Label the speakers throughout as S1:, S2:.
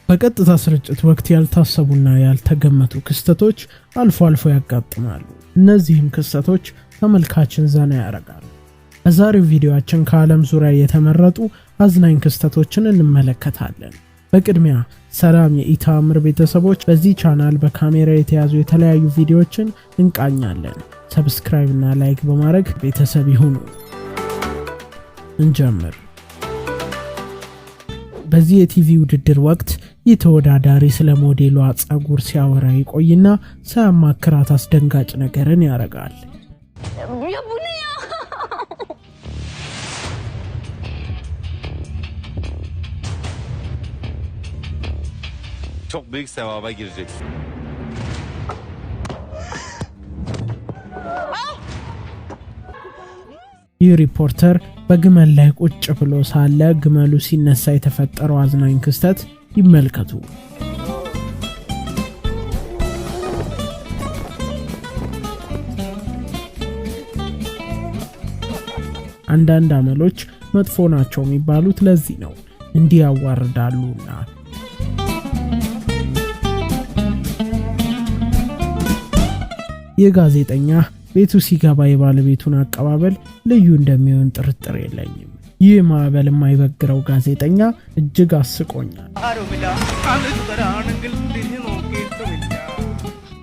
S1: በቀጥታ ስርጭት ወቅት ያልታሰቡና ያልተገመቱ ክስተቶች አልፎ አልፎ ያጋጥማሉ። እነዚህም ክስተቶች ተመልካችን ዘና ያደርጋሉ። በዛሬው ቪዲዮአችን ከዓለም ዙሪያ የተመረጡ አዝናኝ ክስተቶችን እንመለከታለን። በቅድሚያ ሰላም የኢታምር ቤተሰቦች፣ በዚህ ቻናል በካሜራ የተያዙ የተለያዩ ቪዲዮዎችን እንቃኛለን። ሰብስክራይብ እና ላይክ በማድረግ ቤተሰብ ይሁኑ። እንጀምር። በዚህ የቲቪ ውድድር ወቅት የተወዳዳሪ ስለ ሞዴሏ ጸጉር ሲያወራ ይቆይና ሳያማክራት አስደንጋጭ ነገርን ያረጋል።
S2: Çok büyük sevaba gireceksin.
S1: ይህ ሪፖርተር በግመል ላይ ቁጭ ብሎ ሳለ ግመሉ ሲነሳ የተፈጠረው አዝናኝ ክስተት ይመልከቱ። አንዳንድ አመሎች መጥፎ ናቸው የሚባሉት ለዚህ ነው፣ እንዲህ ያዋርዳሉና። የጋዜጠኛ ቤቱ ሲገባ የባለቤቱን አቀባበል ልዩ እንደሚሆን ጥርጥር የለኝም። ይህ ማዕበል የማይበግረው ጋዜጠኛ እጅግ አስቆኛል።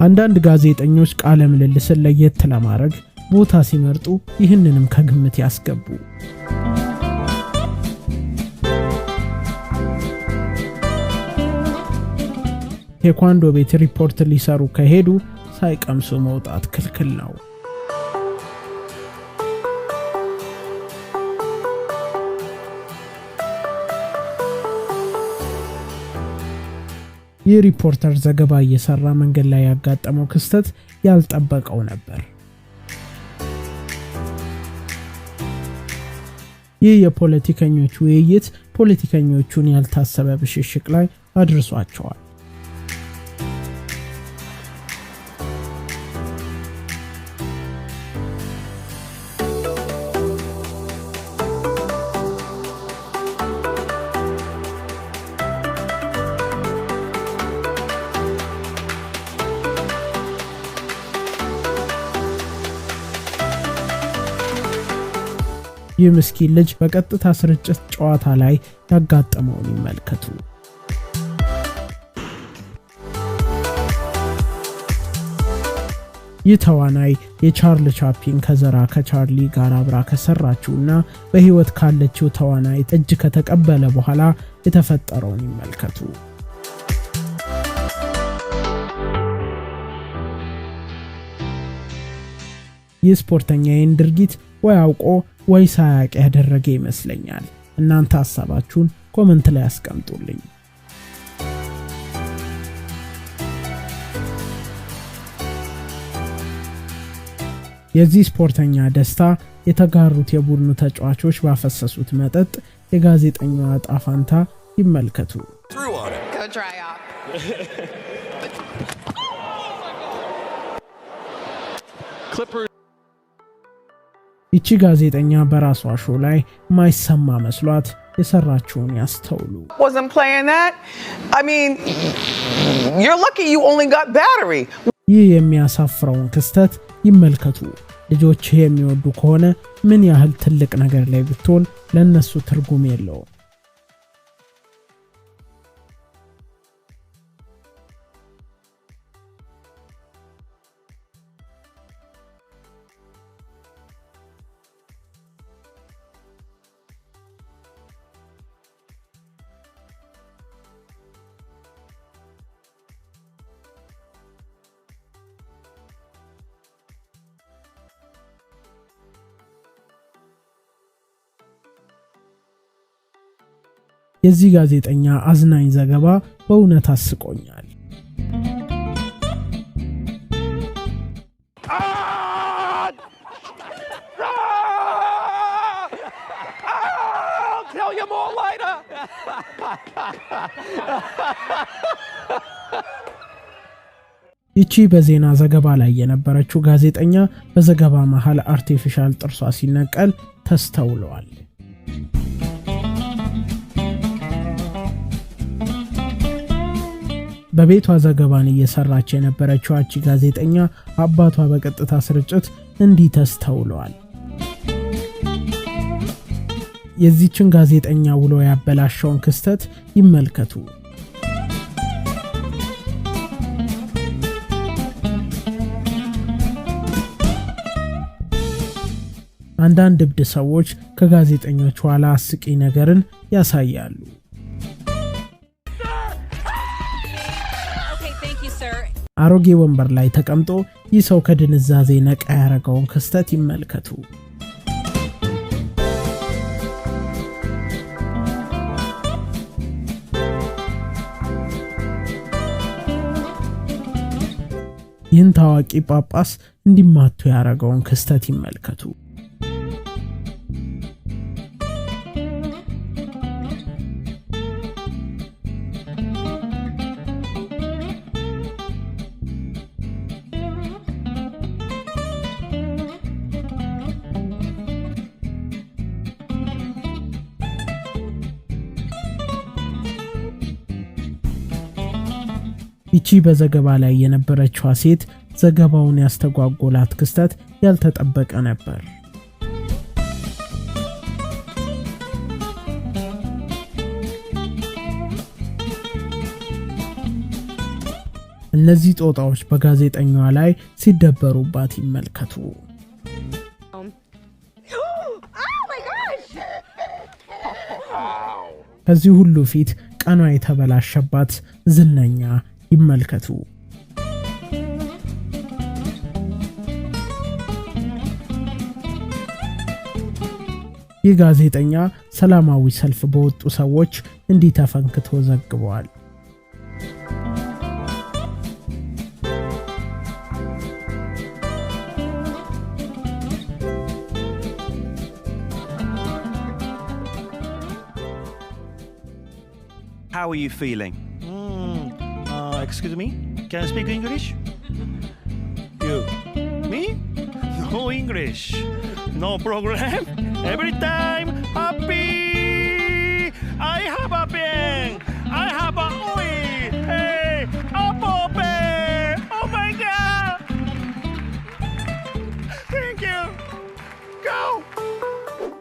S1: አንዳንድ ጋዜጠኞች ቃለ ምልልስን ለየት ለማድረግ ቦታ ሲመርጡ ይህንንም ከግምት ያስገቡ። ቴኳንዶ ቤት ሪፖርት ሊሰሩ ከሄዱ ሳይቀምሱ መውጣት ክልክል ነው። ይህ ሪፖርተር ዘገባ እየሰራ መንገድ ላይ ያጋጠመው ክስተት ያልጠበቀው ነበር። ይህ የፖለቲከኞች ውይይት ፖለቲከኞቹን ያልታሰበ ብሽሽቅ ላይ አድርሷቸዋል። ይህ ምስኪን ልጅ በቀጥታ ስርጭት ጨዋታ ላይ ያጋጠመውን ይመልከቱ። ይህ ተዋናይ የቻርሊ ቻፕሊን ከዘራ ከቻርሊ ጋር አብራ ከሰራችውና በህይወት ካለችው ተዋናይ እጅ ከተቀበለ በኋላ የተፈጠረውን ይመልከቱ። ይህ ስፖርተኛ ይህን ድርጊት ወይ አውቆ ወይ ሳያቅ ያደረገ ይመስለኛል። እናንተ ሐሳባችሁን ኮሜንት ላይ አስቀምጡልኝ። የዚህ ስፖርተኛ ደስታ የተጋሩት የቡድኑ ተጫዋቾች ባፈሰሱት መጠጥ የጋዜጠኛው ዕጣ ፈንታ ይመልከቱ። ይቺ ጋዜጠኛ በራሷ ሾው ላይ ማይሰማ መስሏት የሰራችውን ያስተውሉ።
S3: Wasn't playing that. I mean, you're lucky you only got battery.
S1: ይህ የሚያሳፍረውን ክስተት ይመልከቱ። ልጆች የሚወዱ ከሆነ ምን ያህል ትልቅ ነገር ላይ ብትሆን ለነሱ ትርጉም የለውም። የዚህ ጋዜጠኛ አዝናኝ ዘገባ በእውነት አስቆኛል። ይቺ በዜና ዘገባ ላይ የነበረችው ጋዜጠኛ በዘገባ መሃል አርቲፊሻል ጥርሷ ሲነቀል ተስተውሏል። በቤቷ ዘገባን እየሰራች የነበረችው አቺ ጋዜጠኛ አባቷ በቀጥታ ስርጭት እንዲህ ተስተውሏል። የዚህችን ጋዜጠኛ ውሎ ያበላሸውን ክስተት ይመልከቱ። አንዳንድ እብድ ሰዎች ከጋዜጠኞች ኋላ አስቂኝ ነገርን ያሳያሉ። አሮጌ ወንበር ላይ ተቀምጦ ይህ ሰው ከድንዛዜ ነቃ ያረጋውን ክስተት ይመልከቱ። ይህን ታዋቂ ጳጳስ እንዲማቱ ያረጋውን ክስተት ይመልከቱ። ይቺ በዘገባ ላይ የነበረችዋ ሴት ዘገባውን ያስተጓጎላት ክስተት ያልተጠበቀ ነበር። እነዚህ ጦጣዎች በጋዜጠኛዋ ላይ ሲደበሩባት ይመልከቱ። ከዚህ ሁሉ ፊት ቀኗ የተበላሸባት ዝነኛ ይመልከቱ። ይህ ጋዜጠኛ ሰላማዊ ሰልፍ በወጡ ሰዎች እንዲህ ተፈንክቶ ዘግቧል።
S4: How are you feeling? Excuse me? Can I speak English? You? Me? No English. No program. Every time happy. I have a pen. I have a oil. Hey, a pen. Oh my God. Thank you. Go.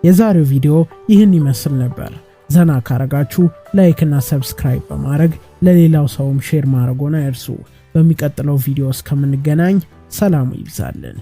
S1: የዛሬው ቪዲዮ ይህን ይመስል ነበር። ዘና ካረጋችሁ ላይክ እና ሰብስክራይብ በማድረግ ለሌላው ሰውም ሼር ማድረግዎን አይርሱ። በሚቀጥለው ቪዲዮ እስከምንገናኝ ሰላም ይብዛልን።